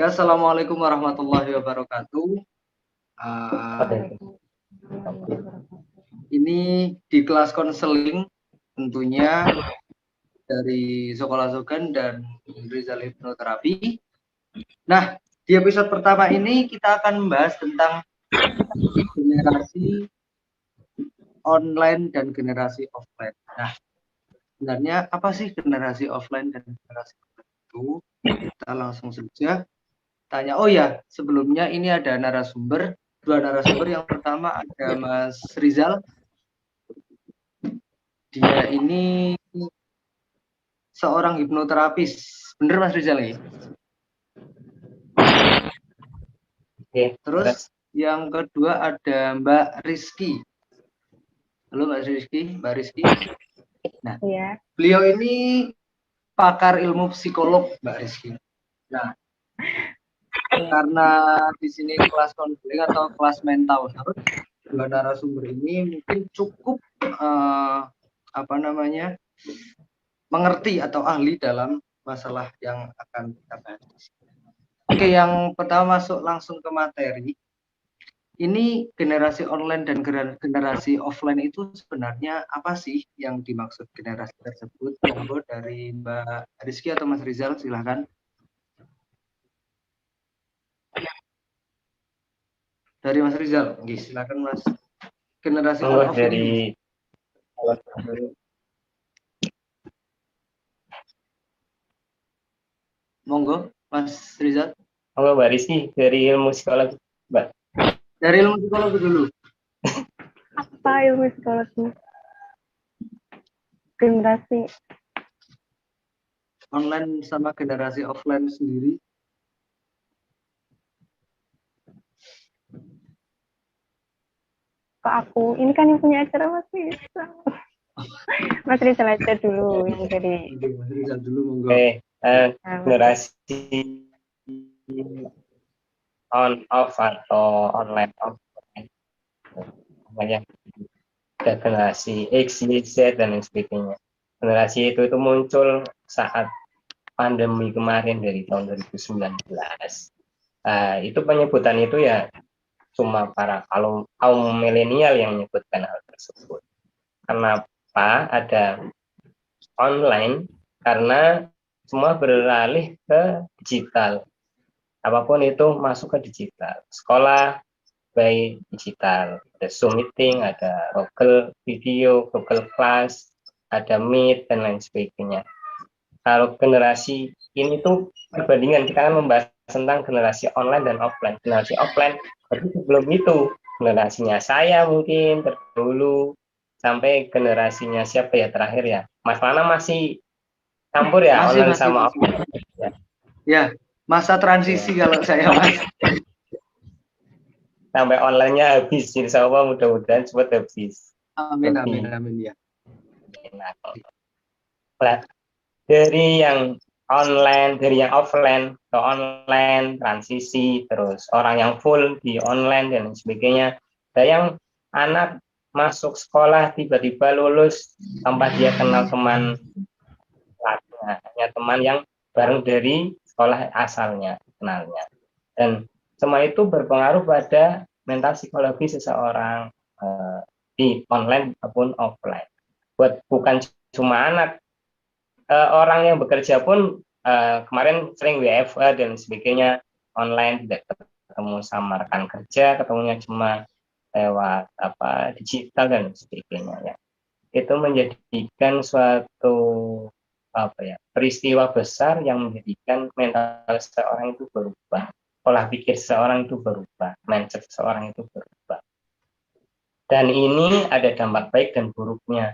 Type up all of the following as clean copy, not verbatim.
Assalamualaikum warahmatullahi wabarakatuh. Ini di kelas konseling tentunya dari Sekolah Sogan dan Rizal Hipnoterapi. Nah, di episode pertama ini kita akan membahas tentang generasi online dan generasi offline. Nah, sebenarnya apa sih generasi offline dan generasi offline itu? Kita langsung saja tanya. Oh ya, sebelumnya ini ada dua narasumber. Yang pertama ada Mas Rizal. Dia ini seorang hipnoterapis. Bener Mas Rizal ya? Oke, Terus yang kedua ada Mbak Rizky. Halo Mbak Rizky. Nah, ya. Beliau ini pakar ilmu psikolog, Mbak Rizky. Nah, karena di sini kelas konseling atau kelas mental health, dua narasumber ini mungkin cukup mengerti atau ahli dalam masalah yang akan kita bahas. Oke, yang pertama masuk langsung ke materi. Ini generasi online dan generasi offline itu sebenarnya apa sih yang dimaksud generasi tersebut? Monggo dari Mbak Rizky atau Mas Rizal, silahkan. Dari Mas Rizal, oke, silakan Mas. Generasi on off dari monggo Mas Rizal. Monggo Mbak Rizky dari ilmu psikologi, Mbak. Dari ilmu psikologi dulu. Apa ilmu psikologi? Generasi online sama generasi offline sendiri. ke aku. Ini kan yang punya acara Mas Rizal. Mas Rizal aja dulu yang dari. Oke, Mas Rizal dulu monggo. Generasi on off atau online offline. Namanya ada generasi X, Y, Z dan lain sebagainya. Generasi itu muncul saat pandemi kemarin dari tahun 2019. Itu penyebutan itu ya cuma para kaum milenial yang menyebutkan hal tersebut. Kenapa ada online? Karena semua beralih ke digital. Apapun itu masuk ke digital. Sekolah by digital. Ada Zoom meeting, ada Google Video, Google Class, ada Meet dan lain sebagainya. Kalau generasi ini tuh perbandingan, kita akan membahas tentang generasi online dan offline. Generasi offline berarti sebelum itu generasinya saya mungkin terdahulu sampai generasinya siapa ya terakhir ya, Mas Lana masih campur ya online sama offline ya, masa transisi ya. Kalau saya Mas sampai online-nya habis, insya Allah mudah-mudahan cepat habis. Amin ya. Nah, dari yang online, dari yang offline ke online, transisi, terus orang yang full di online dan sebagainya. Ada yang anak masuk sekolah tiba-tiba lulus tanpa dia kenal teman lainnya, hanya teman yang bareng dari sekolah asalnya kenalnya. Dan semua itu berpengaruh pada mental psikologi seseorang di online maupun offline. Bukan cuma anak, orang yang bekerja pun kemarin sering WFH dan sebagainya online, tidak ketemu sama rekan kerja, ketemunya cuma lewat digital dan sebagainya ya. Itu menjadikan suatu peristiwa besar yang menjadikan mental seseorang itu berubah, pola pikir seseorang itu berubah, mindset seseorang itu berubah. Dan ini ada dampak baik dan buruknya.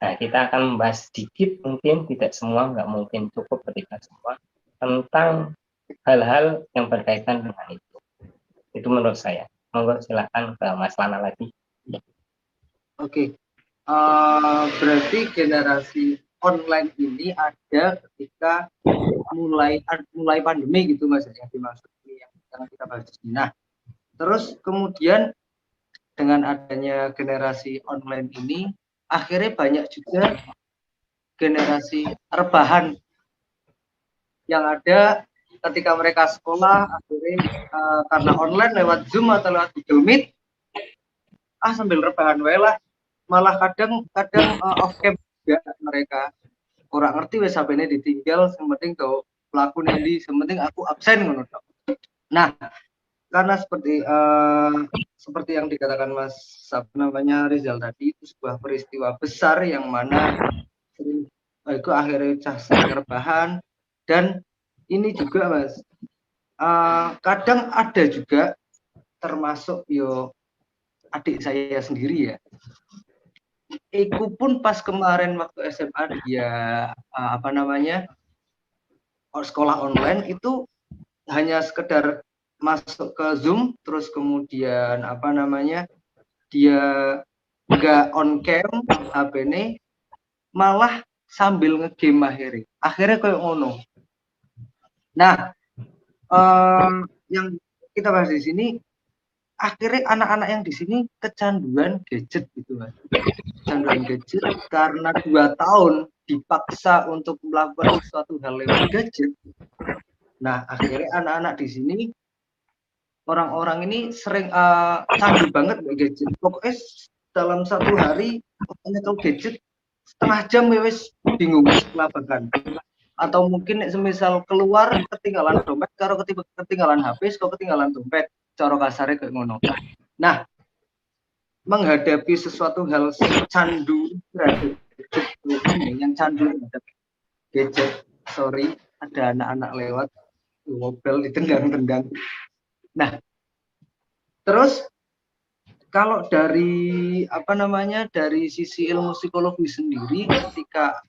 Nah, kita akan membahas sedikit, mungkin tidak semua, nggak mungkin cukup ketika semua, tentang hal-hal yang berkaitan dengan itu. Itu menurut saya. Monggo silakan ke Mas Lana lagi. Oke. Berarti generasi online ini ada ketika mulai pandemi gitu Mas, yang dimaksud yang kita bahas. Nah, terus kemudian dengan adanya generasi online ini akhirnya banyak juga generasi rebahan yang ada ketika mereka sekolah akhirnya karena online lewat Zoom atau lewat Google Meet, sambil rebahan wae lah, malah kadang off cam juga mereka kurang ngerti wes HP-ne ditinggal, yang penting tuh pelaku nendi, yang penting aku absen ngono tok. Nah, karena seperti yang dikatakan Mas Rizal tadi, itu sebuah peristiwa besar yang mana itu akhirnya sering rebahan. Dan ini juga Mas, kadang ada juga termasuk adik saya sendiri ya. Iku pun pas kemarin waktu SMA dia sekolah online itu hanya sekedar masuk ke Zoom, terus kemudian dia nggak on cam HP ini, malah sambil ngegame akhirnya kayak ngono. Nah, yang kita bahas di sini, akhirnya anak-anak yang di sini kecanduan gadget gitu Mas. Kecanduan gadget karena 2 tahun dipaksa untuk melakukan suatu hal lewat gadget. Nah, akhirnya anak-anak di sini, orang-orang ini sering candu banget dengan gadget. Pokoknya dalam 1 hari nyekel gadget setengah jam wis bingung kelabakan. Atau mungkin semisal keluar ketinggalan dompet, karo ketinggalan HP, kok ketinggalan dompet, cara kasarnya kayak ngono. Nah, menghadapi sesuatu hal candu terhadap gadget, yang candu terhadap gadget, ada anak-anak lewat mobil ditendang-tendang. Nah, terus kalau dari dari sisi ilmu psikologi sendiri, ketika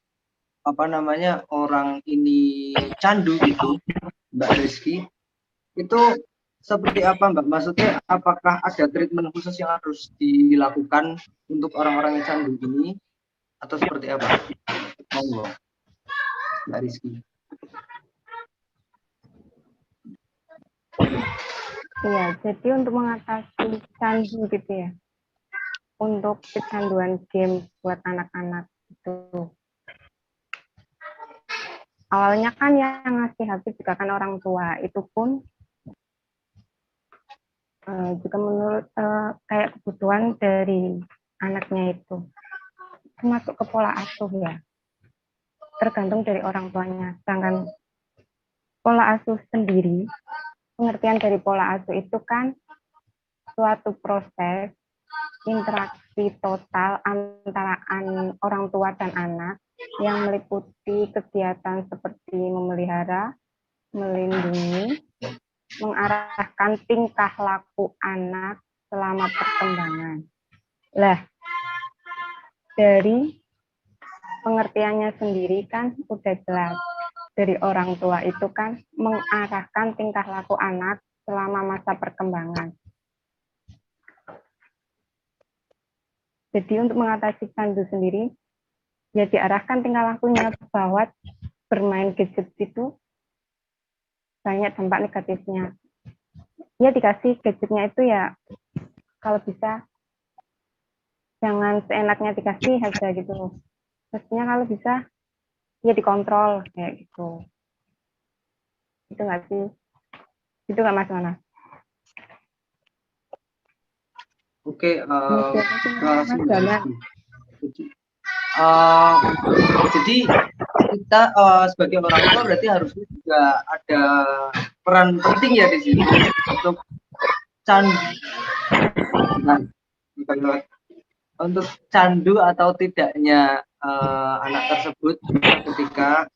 orang ini candu gitu, Mbak Rizky, itu seperti apa Mbak? Maksudnya apakah ada treatment khusus yang harus dilakukan untuk orang-orang yang candu ini, atau seperti apa? Monggo, Mbak Rizky. Iya, jadi untuk mengatasi candu gitu ya, untuk kecanduan game buat anak-anak itu, awalnya kan yang ngasih HP juga kan orang tua, itu pun juga menurut kayak kebutuhan dari anaknya itu, termasuk ke pola asuh ya, tergantung dari orang tuanya. Sedangkan pola asuh sendiri, pengertian dari pola asuh itu kan suatu proses interaksi total antara orang tua dan anak yang meliputi kegiatan seperti memelihara, melindungi, mengarahkan tingkah laku anak selama perkembangan. Lah, dari pengertiannya sendiri kan udah jelas, dari orang tua itu kan mengarahkan tingkah laku anak selama masa perkembangan. Jadi untuk mengatasi candu sendiri, ya diarahkan tingkah lakunya bahwa bermain gadget itu banyak dampak negatifnya. Ya dikasih gadgetnya itu ya, kalau bisa jangan seenaknya dikasih aja gitu. Maksudnya kalau bisa ya dikontrol kayak gitu. Itu nggak sih? Itu nggak Mas Mana? Oke, jadi kita sebagai orang tua berarti harusnya juga ada peran penting ya di sini untuk untuk candu atau tidaknya anak tersebut ketika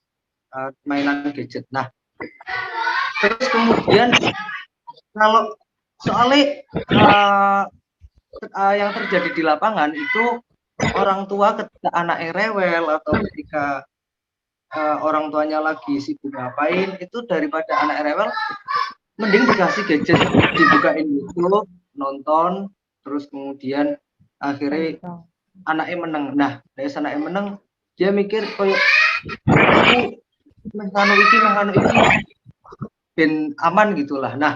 mainan gadget. Nah, terus kemudian kalau soalnya yang terjadi di lapangan itu, orang tua ketika anaknya rewel atau ketika orang tuanya lagi sibuk ngapain, itu daripada anak rewel, mending dikasih gadget, dibukain YouTube, nonton, terus kemudian akhirnya anaknya menang. Nah, dari anaknya menang, dia mikir kayak aku menganu iki ben aman gitulah. Nah,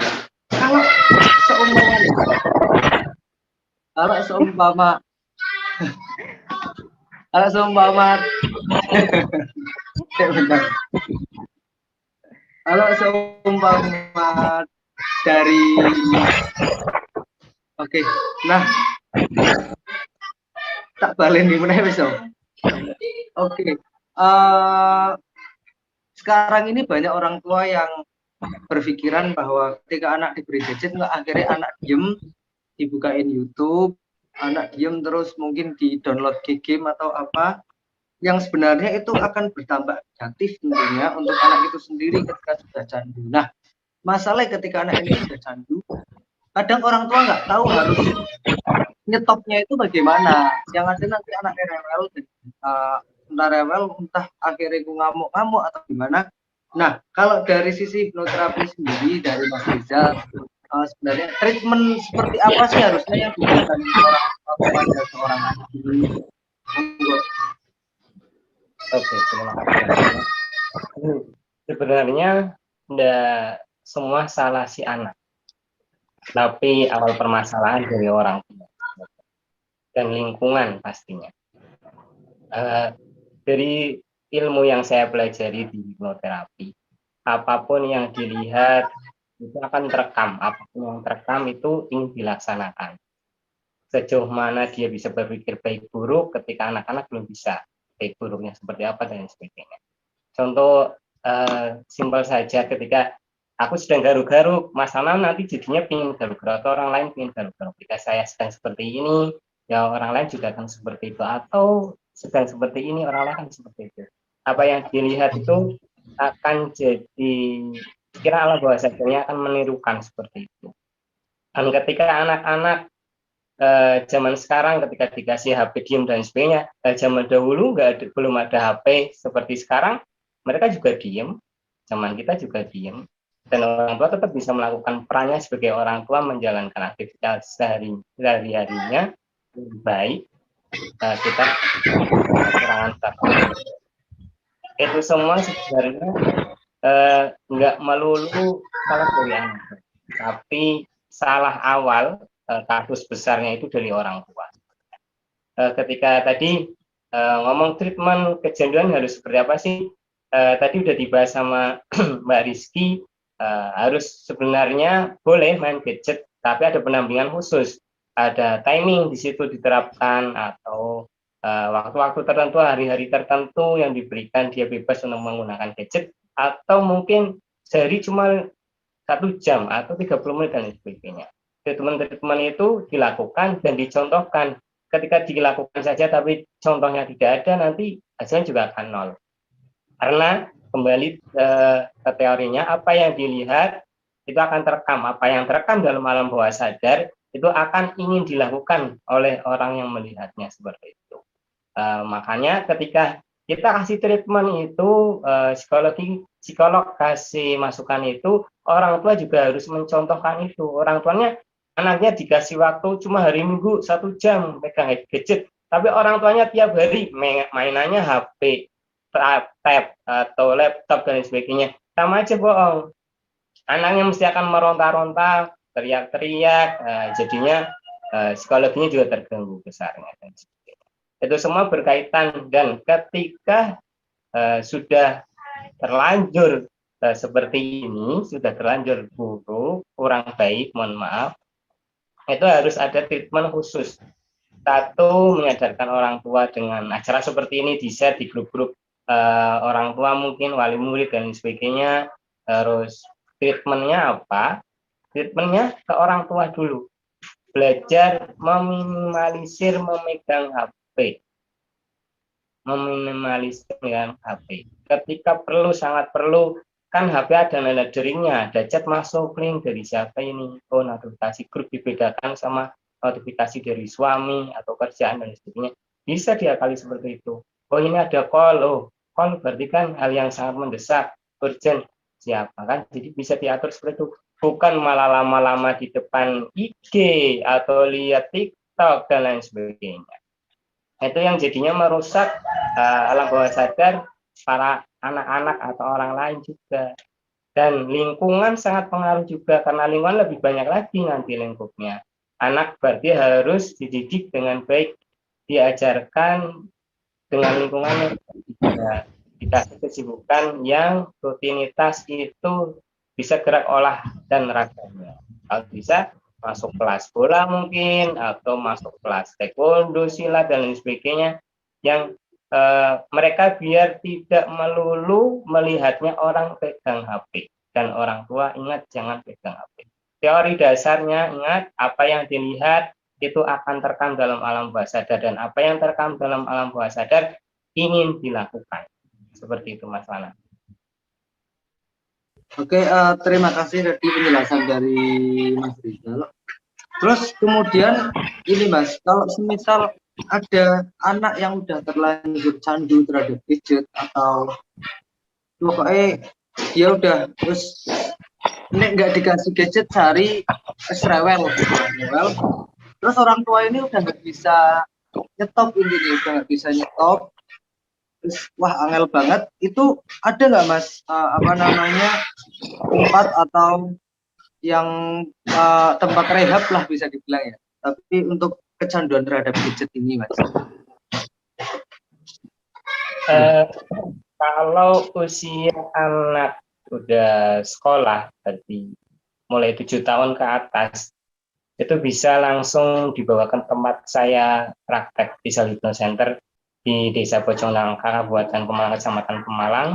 kalau seumpama Kalau seumpama dari oke, nah tak baleni meneh wis. Oke. Sekarang ini banyak orang tua yang berpikiran bahwa ketika anak diberi gadget, nggak akhirnya anak diem, dibukain YouTube, anak diem terus mungkin di-download game atau apa, yang sebenarnya itu akan berdampak negatif tentunya untuk anak itu sendiri ketika sudah candu. Nah, masalahnya ketika anak ini sudah candu, kadang orang tua nggak tahu harus nyetopnya itu bagaimana. Yang ada nanti anaknya rewel, entah rewel, entah akhirnya gue ngamuk-ngamuk atau gimana. Nah, kalau dari sisi hipnoterapi sendiri dari Mas Rizal, sebenarnya treatment seperti apa sih harusnya yang diberikan orang kepada seorang anak ini? Oke, terima kasih. Sebenarnya tidak semua salah si anak, tapi awal permasalahan dari orang tua dan lingkungan pastinya. Dari ilmu yang saya pelajari di hipnoterapi, apapun yang dilihat itu akan terekam, apapun yang terekam itu ingin dilaksanakan. Sejauh mana dia bisa berpikir baik buruk ketika anak-anak belum bisa, baik buruknya seperti apa dan sebagainya. Contoh simpel saja, ketika aku sedang garuk-garuk, Mas Anam nanti jadinya pingin garuk-garuk atau orang lain pingin garuk-garuk. Ketika saya sedang seperti ini, ya orang lain juga akan seperti itu, atau sedang seperti ini orang lain akan seperti itu. Apa yang dilihat itu akan jadi, kira alam bawah sadarnya akan menirukan seperti itu. Dan ketika anak-anak zaman sekarang ketika dikasih HP diem dan sebagainya, zaman dahulu belum ada HP seperti sekarang, mereka juga diem, zaman kita juga diem, dan orang tua tetap bisa melakukan perannya sebagai orang tua menjalankan aktivitas sehari-harinya lebih baik. Kita kekurangan itu semua sebenarnya nggak melulu salah dari anak, tapi salah awal kasus besarnya itu dari orang tua. Ketika tadi ngomong treatment kecanduan harus seperti apa sih? Tadi udah dibahas sama Mbak Rizky, harus sebenarnya boleh main gadget, tapi ada pendampingan khusus. Ada timing di situ diterapkan, atau waktu-waktu tertentu, hari-hari tertentu yang diberikan dia bebas untuk menggunakan gadget, atau mungkin sehari cuma 1 jam atau 30 menit dan sebagainya. Treatment itu dilakukan dan dicontohkan. Ketika dilakukan saja tapi contohnya tidak ada, nanti hasilnya juga akan nol. Karena kembali ke teorinya, apa yang dilihat itu akan terekam. Apa yang terekam dalam alam bawah sadar itu akan ingin dilakukan oleh orang yang melihatnya seperti itu. Makanya ketika kita kasih treatment itu, psikolog kasih masukan itu, orang tua juga harus mencontohkan itu. Orang tuanya, anaknya dikasih waktu cuma hari Minggu 1 jam pegang gadget, tapi orang tuanya tiap hari mainannya HP, tab atau laptop dan sebagainya, sama aja bohong. Anaknya mesti akan meronta-ronta, teriak-teriak, jadinya psikologinya juga terganggu besarnya. Itu semua berkaitan, dan ketika sudah terlanjur seperti ini, sudah terlanjur buruk, kurang baik, mohon maaf, itu harus ada treatment khusus. Satu, menyadarkan orang tua dengan acara seperti ini, di-share di grup-grup orang tua mungkin, wali murid dan sebagainya. Terus treatmentnya apa? Treatmentnya ke orang tua dulu. Belajar meminimalisir memegang HP. Meminimalisir dengan HP. Ketika perlu, sangat perlu, kan HP ada nilai deringnya, ada chat masuk, link dari siapa ini, oh notifikasi grup dibedakan sama notifikasi dari suami atau kerjaan dan sebagainya, bisa diakali seperti itu. Oh ini ada call, oh call berarti kan hal yang sangat mendesak, urgent, siapa kan, jadi bisa diatur seperti itu, bukan malah lama-lama di depan IG atau lihat TikTok dan lain sebagainya. Itu yang jadinya merusak alam bawah sadar para anak-anak atau orang lain juga. Dan lingkungan sangat pengaruh juga, karena lingkungan lebih banyak lagi nanti lingkupnya. Anak berarti harus dididik dengan baik, diajarkan dengan lingkungan yang dikasih kesibukan yang rutinitas itu bisa gerak olah dan raganya. Kalau bisa masuk kelas bola mungkin, atau masuk kelas taekwondo, silat, dan lain sebagainya, yang mereka biar tidak melulu melihatnya orang pegang HP. Dan orang tua ingat jangan pegang HP. Teori dasarnya ingat, apa yang dilihat itu akan terekam dalam alam bawah sadar, dan apa yang terekam dalam alam bawah sadar ingin dilakukan. Seperti itu Mas Lana. Oke, terima kasih tadi penjelasan dari Mas Rizal. Terus kemudian ini Mas, kalau semisal ada anak yang udah terlanjur candu terhadap gadget, atau pokoknya dia udah terus ini nggak dikasih gadget sehari rewel, terus orang tua ini udah nggak bisa nyetop, ini nih udah nggak bisa nyetop, terus wah angel banget, itu ada nggak Mas tempat atau yang tempat rehab lah bisa dibilang ya, tapi untuk kecanduan terhadap gadget ini Mas? Kalau usia anak udah sekolah tadi mulai 7 tahun ke atas, itu bisa langsung dibawa ke tempat saya praktek di Hypno Center di Desa Bojongnangka, Kabupaten Pemalang, Kecamatan Pemalang.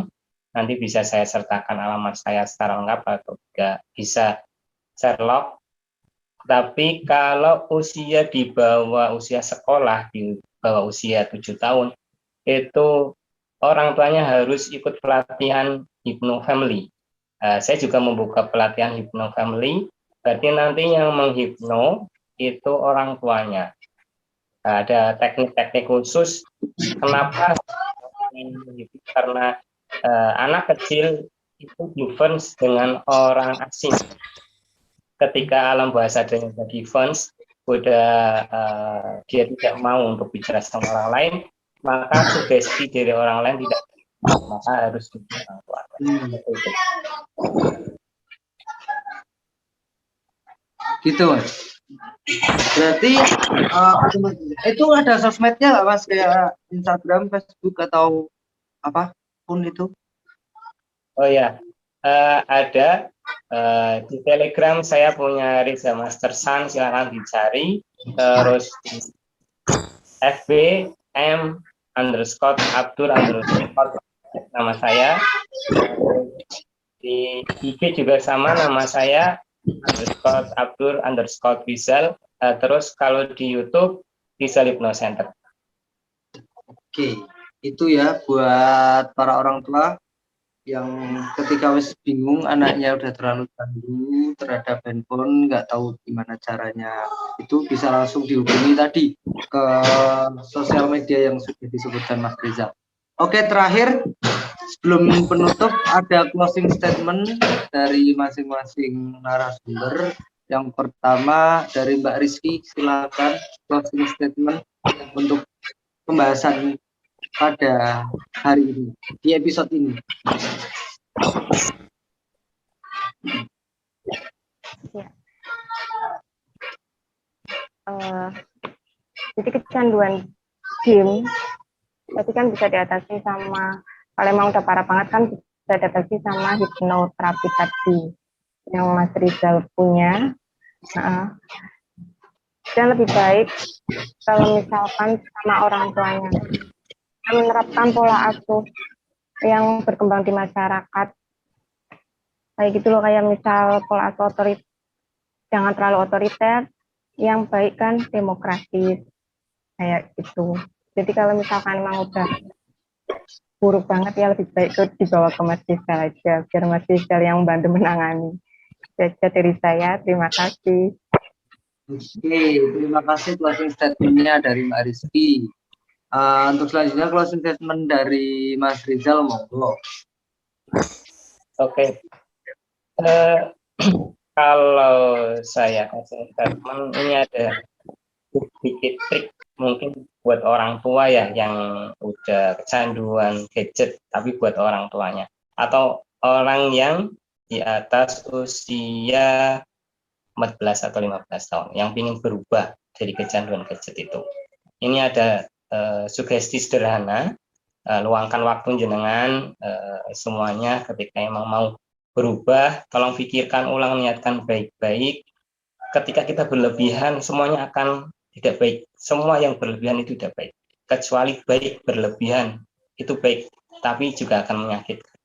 Nanti bisa saya sertakan alamat saya secara lengkap, atau juga bisa Sherlock. Tapi kalau usia di bawah usia sekolah, di bawah usia 7 tahun, itu orang tuanya harus ikut pelatihan Hypno Family. Saya juga membuka pelatihan Hypno Family, berarti nanti yang menghipno itu orang tuanya. Ada teknik-teknik khusus. Kenapa? Karena anak kecil itu defense dengan orang asing. Ketika alam bawah sadarnya sudah defense, udah dia tidak mau untuk bicara sama orang lain, maka sugesti dari orang lain tidak, maka harus orang tua. Gitu Mas. Berarti itu ada sosmednya nggak Mas, kayak Instagram, Facebook, atau apapun itu? Oh ya, ada di Telegram saya punya Riza Master Sun, silakan dicari. Terus di FB m_Abdur_ nama saya. Di IG juga sama, nama saya _Abdur_Rizal. Terus kalau di YouTube bisa Hypno Center. Oke, itu ya buat para orang tua yang ketika wis bingung anaknya udah terlalu candu terhadap handphone, nggak tahu gimana caranya, itu bisa langsung dihubungi tadi ke sosial media yang sudah disebutkan Mas Rizal. Oke, terakhir sebelum penutup ada closing statement dari masing-masing narasumber. Yang pertama dari Mbak Rizky, silakan closing statement untuk pembahasan pada hari ini, di episode ini. Jadi kecanduan game berarti kan bisa diatasi sama, kalau emang udah parah banget kan bisa diatasi sama hipnoterapi tadi yang Mas Rizal punya. Dan lebih baik kalau misalkan sama orang tuanya menerapkan pola asuh yang berkembang di masyarakat, kayak gitu loh, kayak misal pola asuh otoriter, jangan terlalu otoriter, yang baik kan demokratis, kayak gitu. Jadi kalau misalkan emang udah buruk banget ya lebih baik itu dibawa ke Mas Rizal aja, biar Mas Rizal yang bantu menangani. Itu dari saya, terima kasih. Oke, terima kasih closing statement-nya dari Mbak Rizky. Untuk selanjutnya closing statement dari Mas Rizal, monggo. Oke. Kalau saya kasih statement, ini ada sedikit trik mungkin buat orang tua ya yang udah kecanduan gadget, tapi buat orang tuanya atau orang yang di atas usia 14 atau 15 tahun yang ingin berubah dari kecanduan gadget itu. Ini ada sugesti sederhana. luangkan waktu jenengan semuanya ketika emang mau berubah, tolong pikirkan ulang, niatkan baik-baik. Ketika kita berlebihan, semuanya akan tidak baik. Semua yang berlebihan itu tidak baik. Kecuali baik berlebihan, itu baik, tapi juga akan menyakitkan.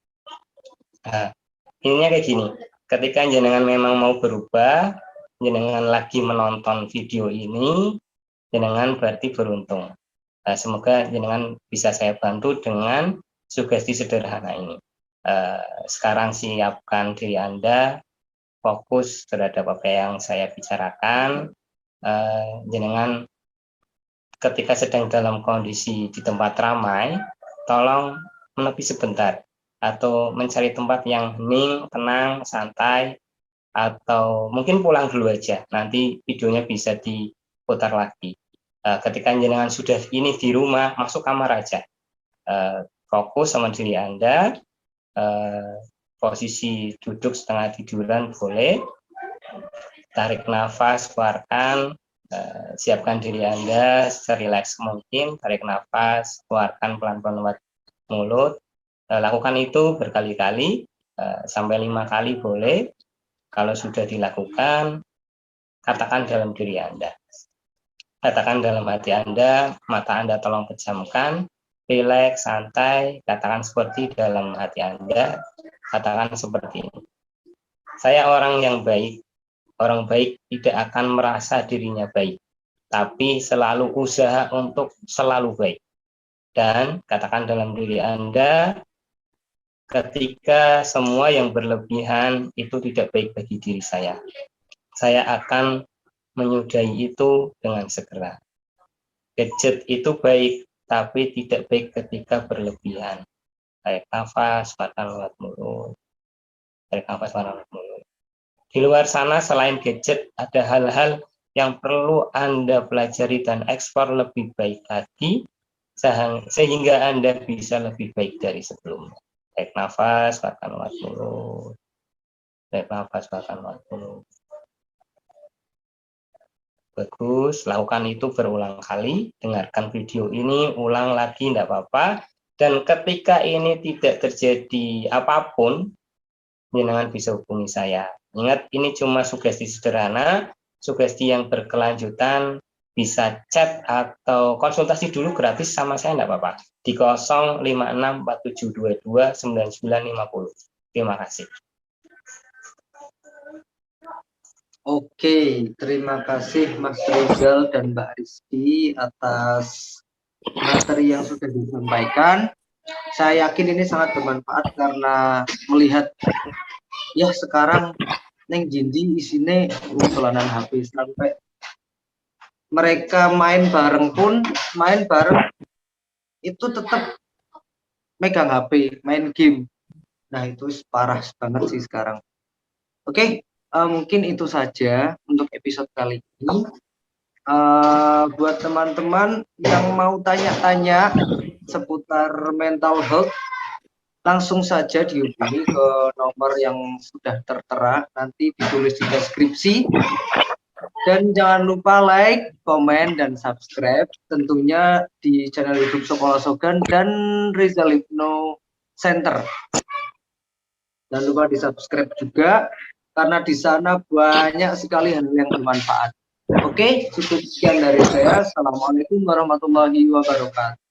Nah, ininya kayak gini, ketika jenengan memang mau berubah, jenengan lagi menonton video ini, jenengan berarti beruntung. Nah, semoga jenengan bisa saya bantu dengan sugesti sederhana ini. Sekarang siapkan diri Anda, fokus terhadap apa yang saya bicarakan. Jenengan ketika sedang dalam kondisi di tempat ramai, tolong menepi sebentar atau mencari tempat yang hening, tenang, santai, atau mungkin pulang dulu aja. Nanti videonya bisa diputar lagi. Ketika jenengan sudah ini di rumah, masuk kamar aja. Fokus sama diri Anda, posisi duduk setengah tiduran boleh, tarik nafas, keluarkan, siapkan diri Anda serileks mungkin, tarik nafas, keluarkan pelan-pelan lewat mulut. Lakukan itu berkali-kali, sampai 5 kali boleh. Kalau sudah dilakukan, katakan dalam diri Anda. Katakan dalam hati Anda, mata Anda tolong pejamkan, rileks, santai, katakan seperti dalam hati Anda, katakan seperti ini. Saya orang yang baik, orang baik tidak akan merasa dirinya baik, tapi selalu usaha untuk selalu baik. Dan katakan dalam diri Anda, ketika semua yang berlebihan itu tidak baik bagi diri saya akan menyudahi itu dengan segera. Gadget itu baik, tapi tidak baik ketika berlebihan. Tarik nafas, keluarkan lewat mulut. Tarik nafas, keluarkan lewat mulut. Di luar sana selain gadget, ada hal-hal yang perlu Anda pelajari dan ekspor lebih baik lagi, sehingga Anda bisa lebih baik dari sebelumnya. Tarik nafas, keluarkan lewat mulut. Tarik nafas, keluarkan lewat mulut. Bagus, lakukan itu berulang kali, dengarkan video ini, ulang lagi, tidak apa-apa. Dan ketika ini tidak terjadi apapun, jenengan bisa hubungi saya. Ingat, ini cuma sugesti sederhana, sugesti yang berkelanjutan, bisa chat atau konsultasi dulu gratis sama saya, tidak apa-apa. Di 05647229950. Terima kasih. Oke, terima kasih Mas Rizal dan Mbak Rizky atas materi yang sudah disampaikan. Saya yakin ini sangat bermanfaat karena melihat ya sekarang neng jindi isine dolanan HP sampai mereka main bareng pun main bareng itu tetap megang HP, main game. Nah, itu parah banget sih sekarang. Oke. Mungkin itu saja untuk episode kali ini. Buat teman-teman yang mau tanya-tanya seputar mental health, langsung saja dihubungi ke nomor yang sudah tertera, nanti ditulis di deskripsi. Dan jangan lupa like, komen, dan subscribe tentunya di channel YouTube Sekolah Sogan dan Rizal Hipno Center. Jangan lupa di subscribe juga, karena di sana banyak sekali hal yang bermanfaat. Oke, cukup sekian dari saya. Assalamualaikum warahmatullahi wabarakatuh.